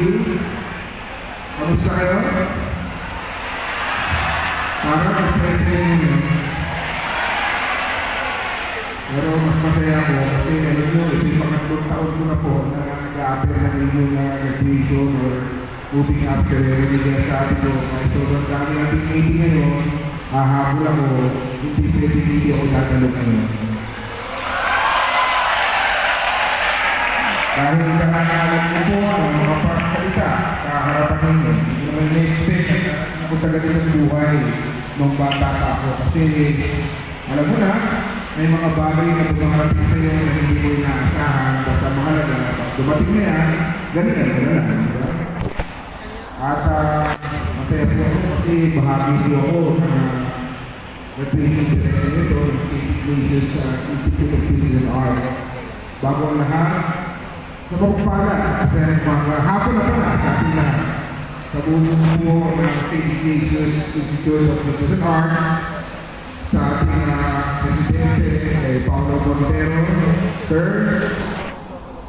you? Kamusta kayo? Parang masaya yun. Pero mas masaya ako kasi alam nyo, ito yung pangatlong taon ko na po na nag-a-appear ng inyong graduation or moving after remedial sabi ko. Kaya sobrang dami natin meeting ngayon, hahabol ako, hindi pwede hindi ako tatalog ngayon. Dahil nakakalat ko po ang mga pagsalita sa harapan ninyo, hindi naman na-expect ako sa ganitong buhay nung bata pa ako. Kasi alam mo na, may mga bagay na bumarating sa iyo na hindi mo inaasahan. Basta mahalaga, dumating na yan, ganun lang. At masaya po ako kasi bahagi po ako na representing sa ito ng St. Ignatius Institute of Music and Arts. Bago ang lahat, sa pagpapala, kasi mga hapon na pala sa ating lahat. Sa buong po ng St. Ignatius Institute of Music and Arts, sa ating presidente kay Paolo Montero, Sir,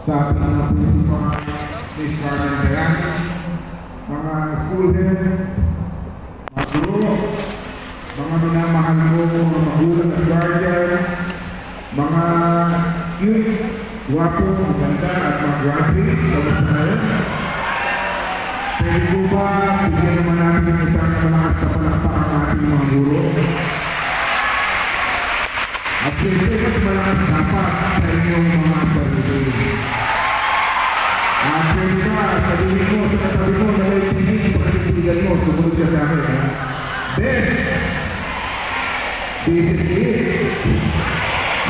sa ating principal, Ms. Carmen Berani, mga school head, mga guro, mga minamahal mo, mga magulang at guardians, mga youth, wapo, maganda at mga graduate, kamusta ngayon? Pwede po ba, bigyan naman natin ng isang malakas na palakpakan ating mga guro? At siyempre, mas malakas dapat sa inyong mga sarili. At pwede ba, sabihin mo sa katabi mo, dahil hindi pagkakitigan mo, sumunod ka sa akin. Best! This is it.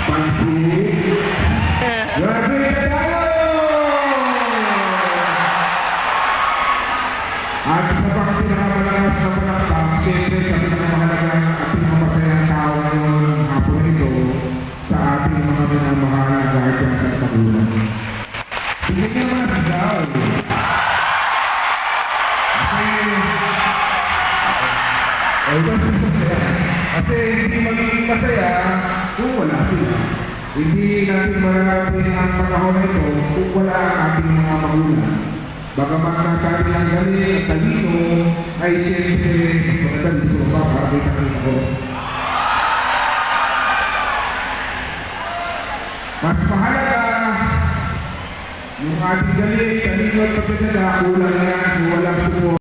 Pansin. Graduate tayo! At isa pang pinakamalakas na palakpak, siyempre sa pinakamahalagang at pinakamasayang tao ngayon hapon ito sa ating mga minamahal na guardians at magulang. Tingnan niyo mga sigaw. Kasi hindi magiging masaya kung wala sila. Hindi natin mararating ang panahon ito kung wala ang ating mga magulang. Bagamat nasa atin ang galing at talino, ay siyempre magandang dito ba para kita ko. Mas mahalaga yung ating galing, talino at pagkakala, kulang na